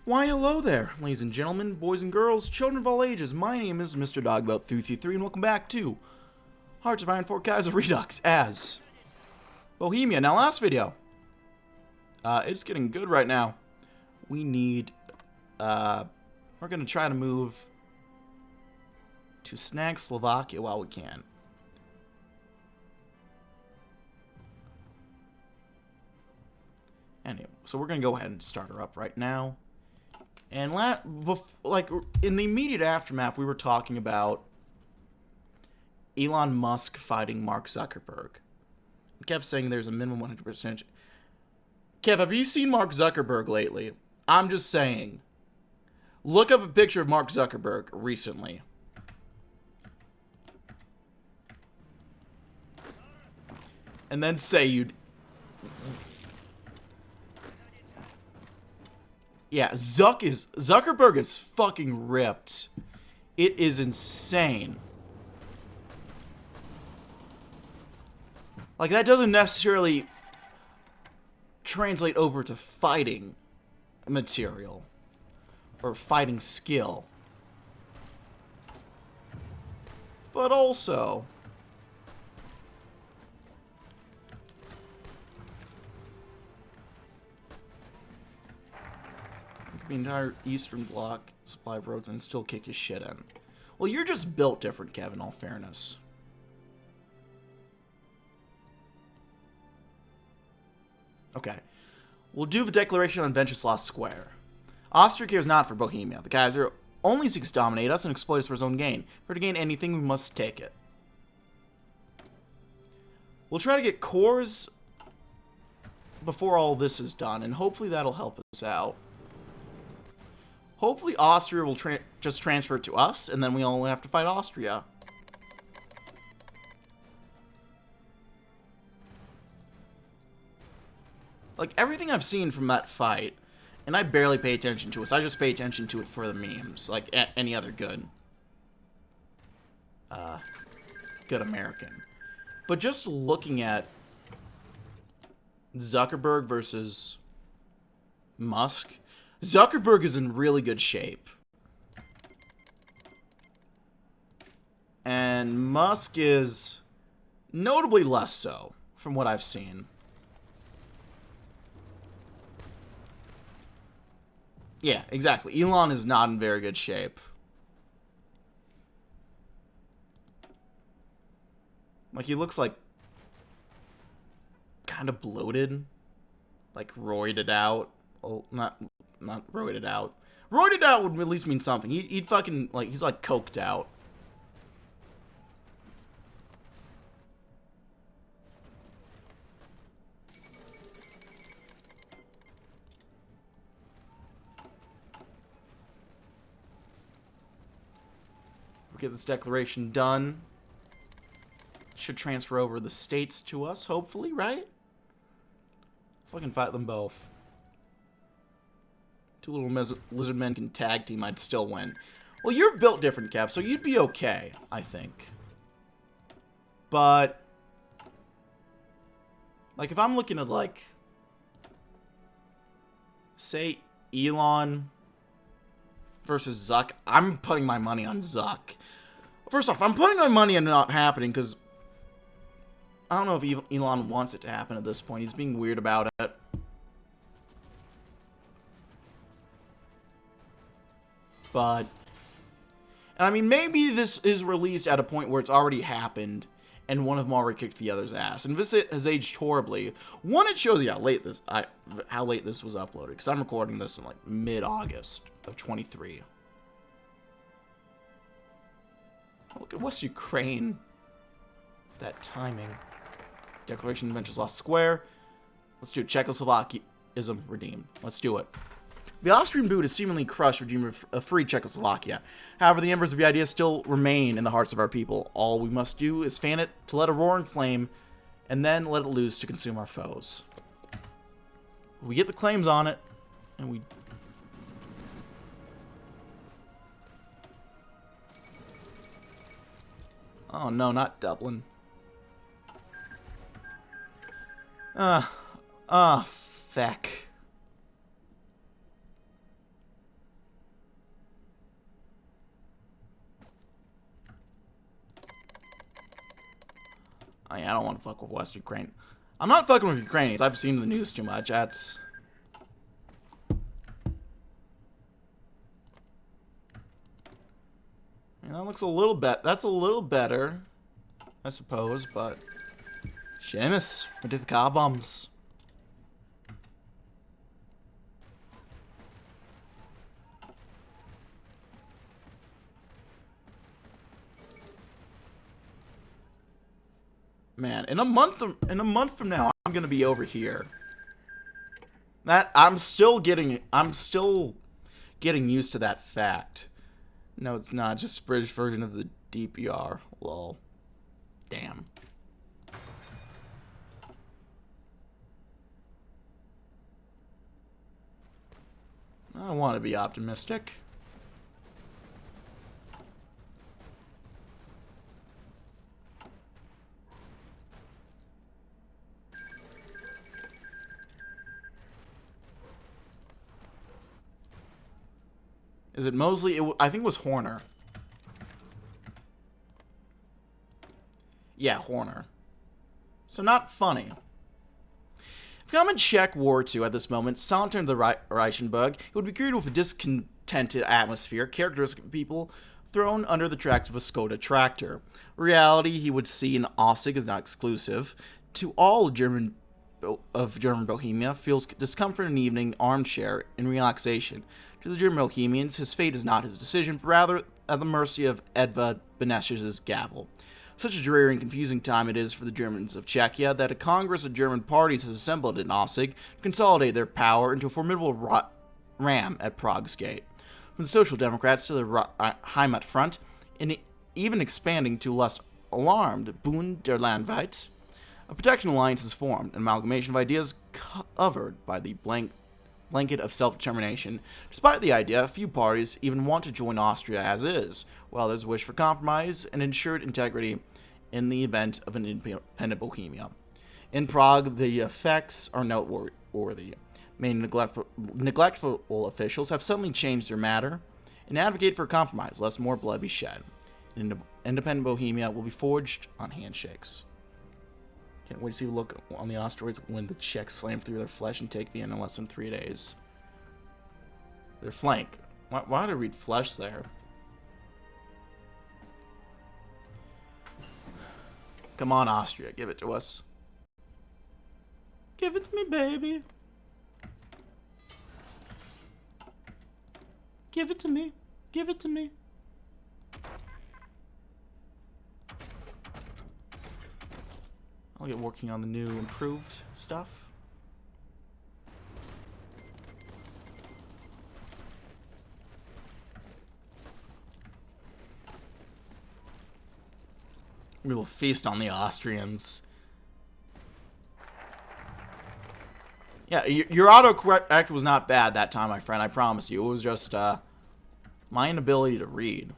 Why, hello there, ladies and gentlemen, boys and girls, children of all ages. My name is Mr. Dogboat333, and welcome back to Hearts of Iron 4 Kaiserredux as Bohemia. Now, last video, it's getting good right now. We need, we're going to try to move to Czechoslovakia while we can. Anyway, so we're going to go ahead and start her up right now. And like in the immediate aftermath, we were talking about Elon Musk fighting Mark Zuckerberg. He kept saying there's a minimum 100%. Kev, have you seen Mark Zuckerberg lately? I'm just saying. Look up a picture of Mark Zuckerberg recently. And then say you'd... Yeah, Zuckerberg is fucking ripped. It is insane. Like, that doesn't necessarily translate over to fighting material or fighting skill. But also, the entire Eastern Bloc supply of roads and still kick his shit in. Well, you're just built different, Kev, in all fairness. Okay. We'll do the declaration on Wenceslas Square. Austria cares not for Bohemia. The Kaiser only seeks to dominate us and exploit us for his own gain. For to gain anything, we must take it. We'll try to get cores before all this is done, and hopefully that'll help us out. Hopefully Austria will just transfer it to us, and then we only have to fight Austria. Like, everything I've seen from that fight, and I barely pay attention to it, so I just pay attention to it for the memes, like any other good American. But just looking at Zuckerberg versus Musk, Zuckerberg is in really good shape. And Musk is notably less so, from what I've seen. Yeah, exactly. Elon is not in very good shape. Like, he looks like kind of bloated. Like, roided out. Oh, not roided out. Roided out would at least mean something. He'd fucking, like, he's like coked out. We'll get this declaration done. Should transfer over the states to us, hopefully, right? Fucking fight them both. Two little lizard men can tag team, I'd still win. Well, you're built different, Kev, so you'd be okay, I think. But, like, if I'm looking at, like, say, Elon versus Zuck, I'm putting my money on Zuck. First off, I'm putting my money on it not happening, because I don't know if Elon wants it to happen at this point. He's being weird about it. But, I mean, maybe this is released at a point where it's already happened, and one of them already kicked the other's ass. And this has aged horribly. One, it shows you how late this was uploaded, because I'm recording this in, like, mid-August of 23. Oh, look at West Ukraine. That timing. Declaration of Wenceslas Square. Let's do it. Czechoslovakiaism redeemed. Let's do it. The Austrian boot has seemingly crushed regime of free Czechoslovakia. However, the embers of the idea still remain in the hearts of our people. All we must do is fan it to let a roaring flame, and then let it loose to consume our foes. We get the claims on it, and we... Oh no, not Dublin. Feck. I don't want to fuck with West Ukraine. I'm not fucking with Ukrainians. I've seen the news too much. That's... that looks a little bit... That's a little better, I suppose, but... Seamus, we did the car bombs. Man, in a month from now, I'm gonna be over here. I'm still getting used to that fact. No, it's not. Just a British version of the DPR. Lol. Damn. I want to be optimistic. Is it Mosley? I think it was Horner. Yeah, Horner. So not funny. If common Czech War II at this moment sauntered the Reichenberg, it would be greeted with a discontented atmosphere, characteristic of people thrown under the tracks of a Skoda tractor. In reality, he would see an Aussig as not exclusive to all German Bohemia, feels discomfort in an evening armchair in relaxation. To the German Bohemians, his fate is not his decision, but rather at the mercy of Edvard Beneš's gavel. Such a dreary and confusing time it is for the Germans of Czechia that a congress of German parties has assembled in Aussig to consolidate their power into a formidable ram at Prague's gate. From the Social Democrats to the Heimat Front, and even expanding to less alarmed Bund der Landwirte, a protection alliance is formed, an amalgamation of ideas covered by the blanket of self-determination. Despite the idea, few parties even want to join Austria as is, while there's a wish for compromise and ensured integrity in the event of an independent Bohemia. In Prague, the effects are noteworthy. Many neglectful officials have suddenly changed their matter and advocate for a compromise, lest more blood be shed. Independent Bohemia will be forged on handshakes. Can't wait to see the look on the Austrians when the Czechs slam through their flesh and take Vienna in less than 3 days. Their flank. Why did I read flesh there? Come on, Austria. Give it to us. Give it to me, baby. Give it to me. Give it to me. I'll get working on the new improved stuff. We will feast on the Austrians. Yeah, your autocorrect was not bad that time, my friend. I promise you. It was just my inability to read.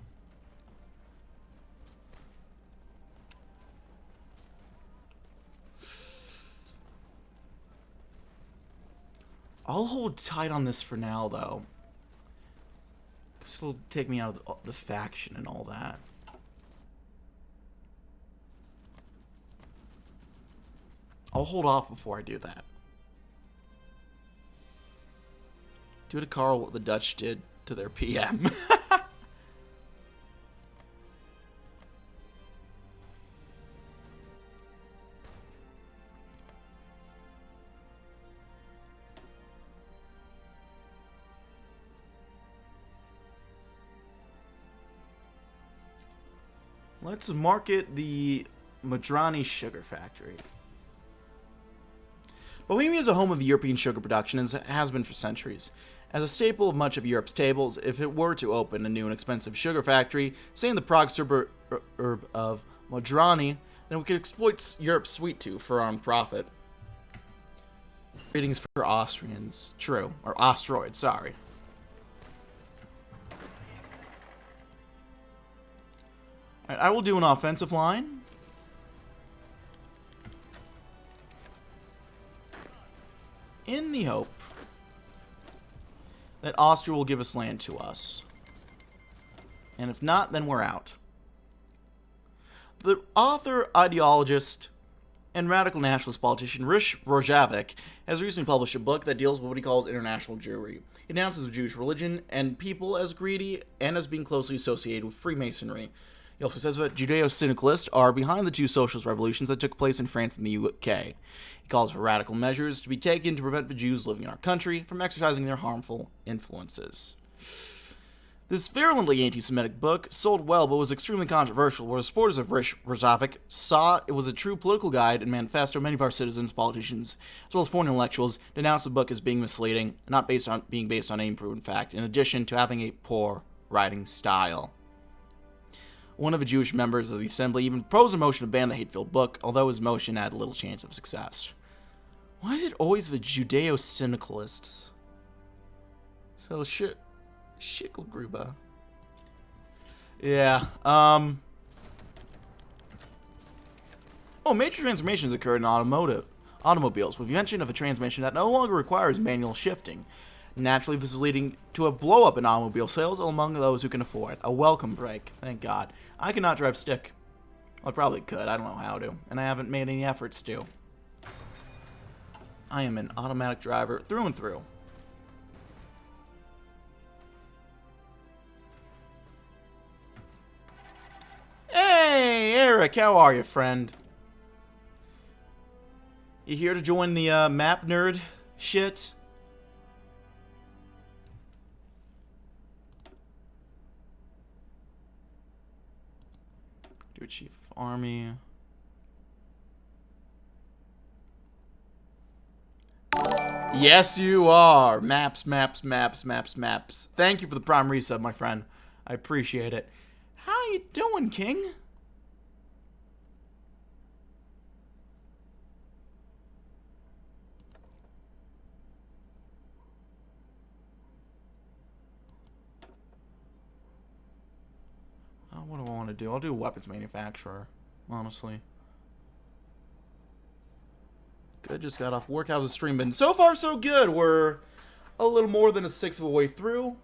I'll hold tight on this for now, though. This will take me out of the faction and all that. I'll hold off before I do that. Do to Carl what the Dutch did to their PM. Let's market the Madrani Sugar Factory. Bohemia is a home of European sugar production and has been for centuries. As a staple of much of Europe's tables, if it were to open a new and expensive sugar factory, say in the Prague suburb of Madrani, then we could exploit Europe's sweet tooth for our own profit. Ratings for Austrians. True. Or Ostroids, sorry. Alright, I will do an offensive line. In the hope that Austria will give us land to us. And if not, then we're out. The author, ideologist, and radical nationalist politician Rish Rojavik has recently published a book that deals with what he calls international Jewry. He denounces the Jewish religion and people as greedy and as being closely associated with Freemasonry. He also says that Judeo-Syndicalists are behind the two socialist revolutions that took place in France and the UK. He calls for radical measures to be taken to prevent the Jews living in our country from exercising their harmful influences. This virulently anti-Semitic book sold well but was extremely controversial, where the supporters of Rish Rojavik saw it was a true political guide and manifesto. Many of our citizens, politicians, as well as foreign intellectuals, denounced the book as being misleading and not being based on any proven fact, in addition to having a poor writing style. One of the Jewish members of the assembly even proposed a motion to ban the hate-filled book, although his motion had little chance of success. Why is it always the Judeo-Syndicalists? So Schickelgruber. Yeah, Oh, major transformations occurred in automobiles, with the invention of a transmission that no longer requires manual shifting. Naturally, this is leading to a blow-up in automobile sales among those who can afford it. A welcome break, thank God. I cannot drive stick. Well, I probably could, I don't know how to, and I haven't made any efforts to. I am an automatic driver through and through. Hey, Eric, how are you, friend? You here to join the map nerd shit? Do a chief of army. Yes, you are. Maps, maps, maps, maps, maps. Thank you for the prime resub, my friend. I appreciate it. How you doing, King? What do I want to do? I'll do a weapons manufacturer, honestly. Good, just got off work. How's the stream been? So far, so good. We're a little more than a sixth of a way through.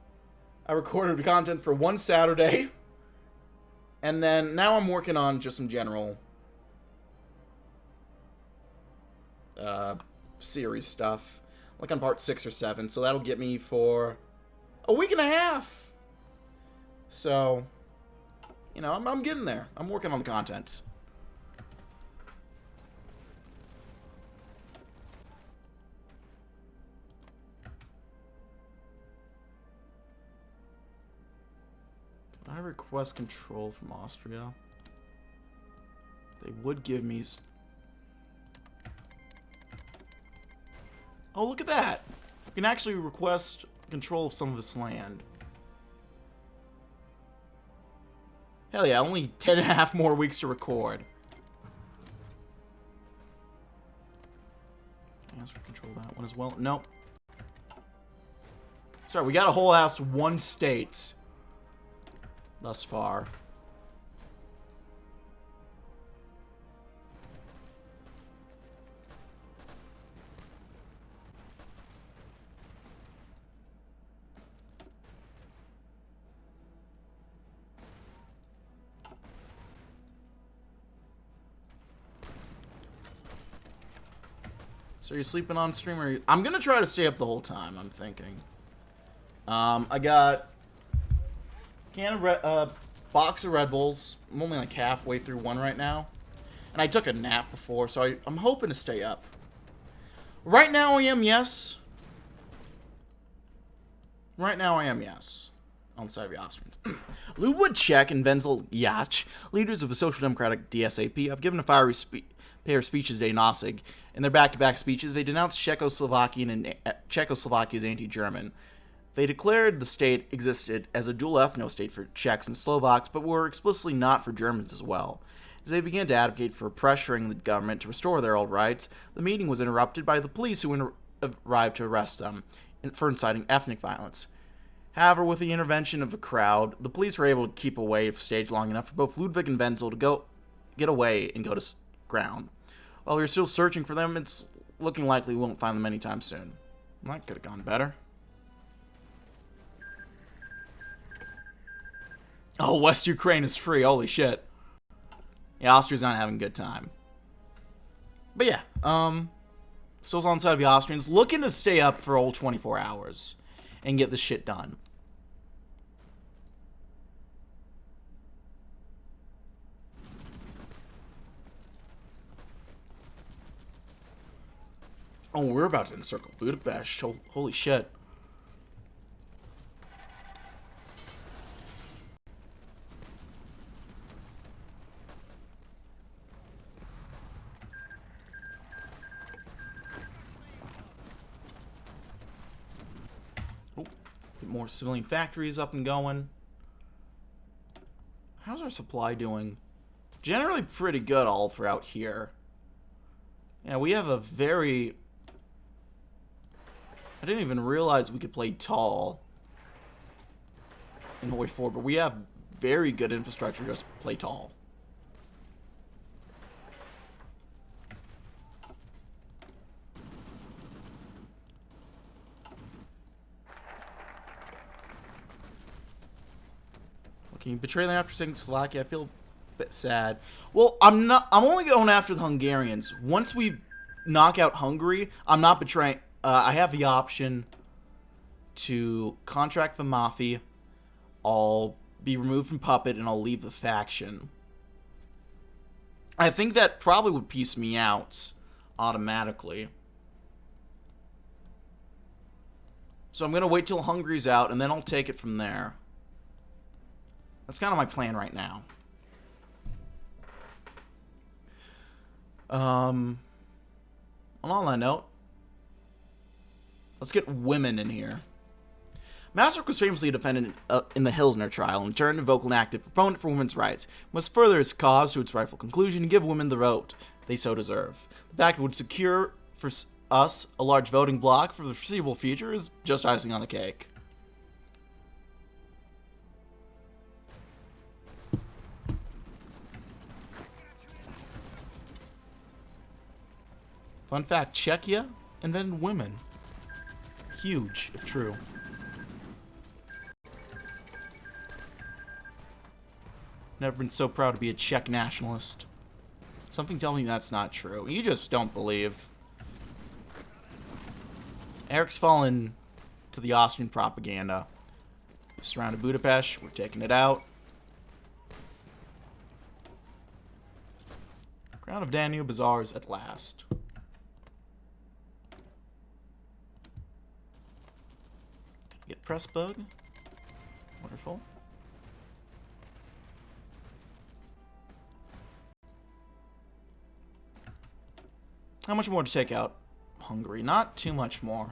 I recorded content for one Saturday. And then now I'm working on just some general series stuff. Like on part 6 or 7. So that'll get me for a week and a half. So, you know, I'm getting there. I'm working on the content. Can I request control from Austria? They would give me... Oh, look at that! You can actually request control of some of this land. Hell yeah, only 10.5 more weeks to record. Ask for control of that one as well. Nope. Sorry, we got a whole ass one state thus far. So you're sleeping on stream, or I'm gonna try to stay up the whole time. I'm thinking. I got box of Red Bulls. I'm only like halfway through one right now, and I took a nap before, so I'm hoping to stay up. Right now I am yes. Right now I am yes. On the side of the Austrians. Ludwig Czech and Wenzel Jach, leaders of the Social Democratic DSAP, have given a fiery pair of speeches today in Aussig. In their back-to-back speeches, they denounced Czechoslovakia's anti-German. They declared the state existed as a dual ethno-state for Czechs and Slovaks, but were explicitly not for Germans as well. As they began to advocate for pressuring the government to restore their old rights, the meeting was interrupted by the police who arrived to arrest them for inciting ethnic violence. However, with the intervention of the crowd, the police were able to keep away from the stage long enough for both Ludwig and Wenzel to get away and go to ground. While we're still searching for them, it's looking likely we won't find them anytime soon. That could have gone better. Oh, West Ukraine is free. Holy shit. Yeah, Austria's not having a good time. But yeah, still's on the side of the Austrians, looking to stay up for all 24 hours and get this shit done. Oh, we're about to encircle Budapest. Holy shit. Oh, get more civilian factories up and going. How's our supply doing? Generally pretty good all throughout here. Yeah, we have a very... I didn't even realize we could play tall in HoI 4, but we have very good infrastructure, just play tall. Can you betray them after taking Czechoslovakia? I feel a bit sad. Well, I'm only going after the Hungarians. Once we knock out Hungary, I'm not betraying. I have the option to contract the Mafia. I'll be removed from Puppet, and I'll leave the faction. I think that probably would piece me out automatically. So I'm going to wait till Hungary's out, and then I'll take it from there. That's kind of my plan right now. On that note, let's get women in here. Masaryk was famously defended in the Hilsner trial and turned a vocal and active proponent for women's rights, must further its cause to its rightful conclusion and give women the vote they so deserve. The fact it would secure for us a large voting bloc for the foreseeable future is just icing on the cake. Fun fact, Czechia invented women. Huge, if true. Never been so proud to be a Czech nationalist. Something tells me that's not true. You just don't believe. Eric's fallen to the Austrian propaganda. We've surrounded Budapest. We're taking it out. Crown of Danube is ours at last. Get Pressburg. Wonderful. How much more to take out Hungary? Not too much more.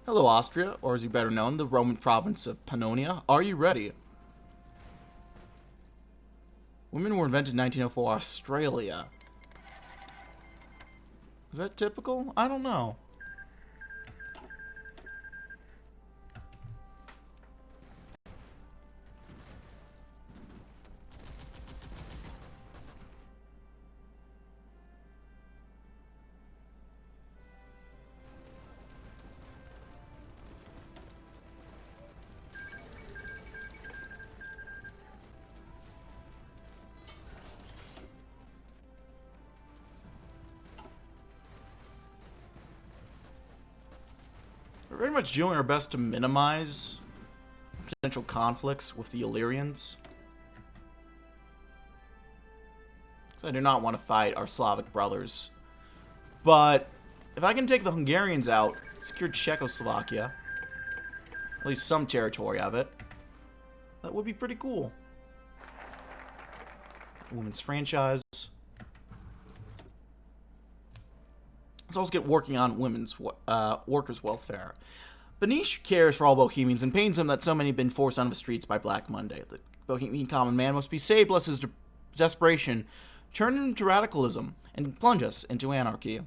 Hello, Austria, or as you better known, the Roman province of Pannonia. Are you ready? Women were invented in 1904, Australia. Is that typical? I don't know. We're very much doing our best to minimize potential conflicts with the Illyrians. Because I do not want to fight our Slavic brothers. But if I can take the Hungarians out, secure Czechoslovakia, at least some territory of it, that would be pretty cool. Women's franchise. Let's also get working on women's workers' welfare. Benish cares for all Bohemians and pains him that so many have been forced onto the streets by Black Monday. The Bohemian common man must be saved lest his desperation turn into radicalism and plunge us into anarchy.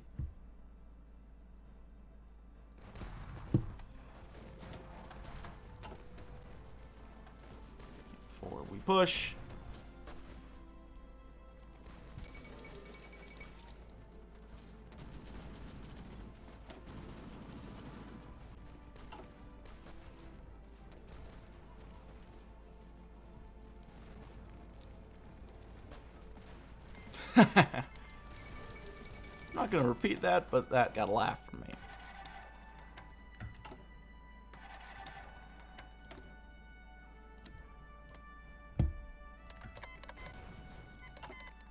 Forward we push. I'm not going to repeat that, but that got a laugh from me.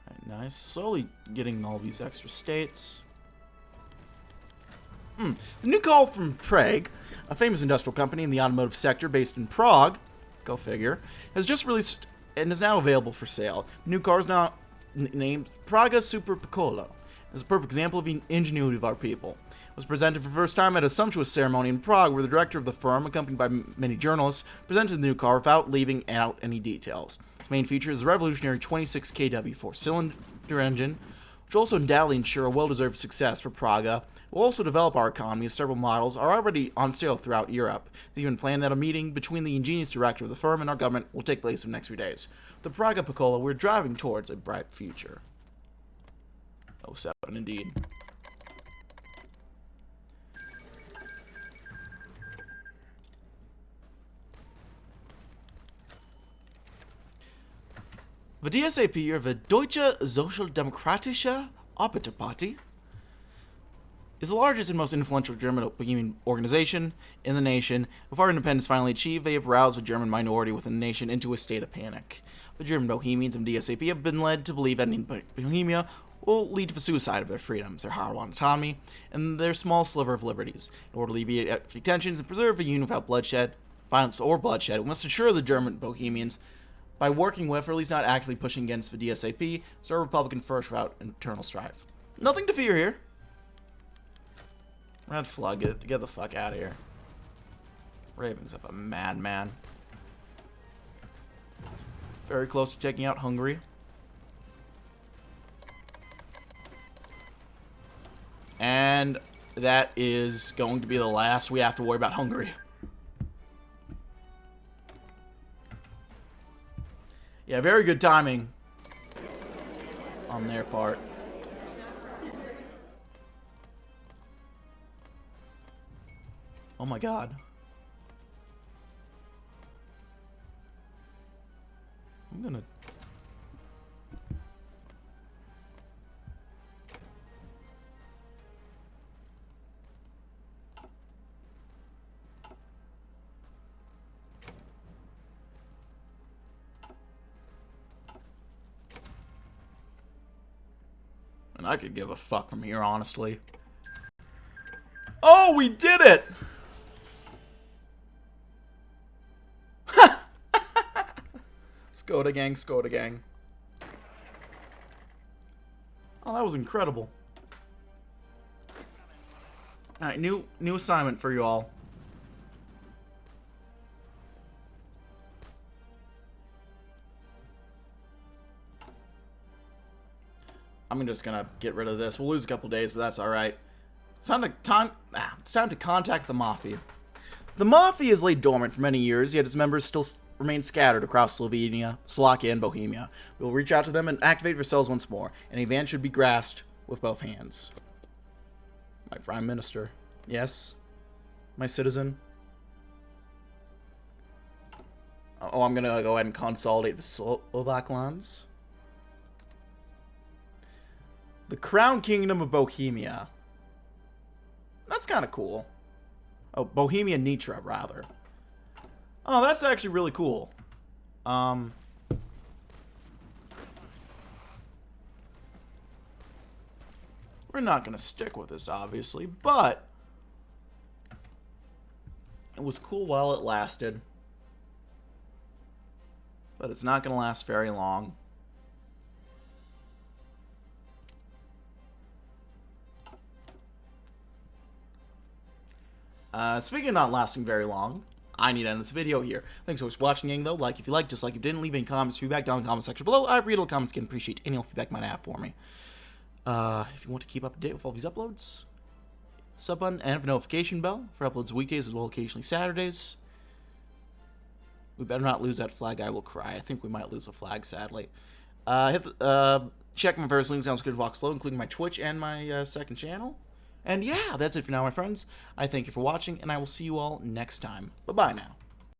Alright, nice. Slowly getting all these extra states. The new call from Prague, a famous industrial company in the automotive sector based in Prague, go figure, has just released and is now available for sale. The new car is now named Praga Super Piccolo. It's a perfect example of the ingenuity of our people. It was presented for the first time at a sumptuous ceremony in Prague where the director of the firm, accompanied by many journalists, presented the new car without leaving out any details. Its main feature is a revolutionary 26 kW four-cylinder engine, which will also undoubtedly ensure a well-deserved success for Praga. It will also develop our economy as several models are already on sale throughout Europe. They even plan that a meeting between the ingenious director of the firm and our government will take place in the next few days. The Praga Piccolo, we're driving towards a bright future. 07, indeed. The DSAP, or the Deutsche Sozialdemokratische Arbeiterparty, is the largest and most influential German Bohemian organization in the nation. With our independence finally achieved, they have roused the German minority within the nation into a state of panic. The German Bohemians and DSAP have been led to believe ending Bohemia will lead to the suicide of their freedoms, their hard-won autonomy, and their small sliver of liberties. In order to alleviate tensions and preserve a union without bloodshed, violence, or bloodshed, we must ensure the German Bohemians, by working with, or at least not actively pushing against the DSAP, serve Republican first without internal strife. Nothing to fear here. Red flag, get the fuck out of here. Raven's up a madman. Very close to taking out Hungary. And that is going to be the last we have to worry about Hungary. Yeah, very good timing on their part. Oh my god. I'm gonna... And I could give a fuck from here, honestly. Oh, we did it! Skoda gang, Skoda gang. Oh, that was incredible. Alright, new assignment for you all. I'm just gonna get rid of this. We'll lose a couple days, but that's alright. It's time to contact the Mafia. The Mafia has laid dormant for many years, yet its members still remain scattered across Slovenia, Slovakia, and Bohemia. We will reach out to them and activate their cells once more. An event should be grasped with both hands. My Prime Minister. Yes? My citizen? Oh, I'm gonna go ahead and consolidate the Slovak lands. The Crown Kingdom of Bohemia. That's kind of cool. Oh, Bohemia Nitra, rather. Oh, that's actually really cool. We're not going to stick with this, obviously, but it was cool while it lasted. But it's not going to last very long. Speaking of not lasting very long, I need to end this video here. Thanks so much for watching, gang, though. Like if you liked, dislike if you didn't, leave any comments, feedback down in the comment section below. I read all the comments, can appreciate any feedback you might have for me. If you want to keep up to date with all these uploads, sub button and the notification bell for uploads weekdays as well occasionally Saturdays. We better not lose that flag, I will cry. I think we might lose a flag, sadly. Check my various links down in the description box below, including my Twitch and my second channel. And yeah, that's it for now, my friends. I thank you for watching, and I will see you all next time. Bye-bye now.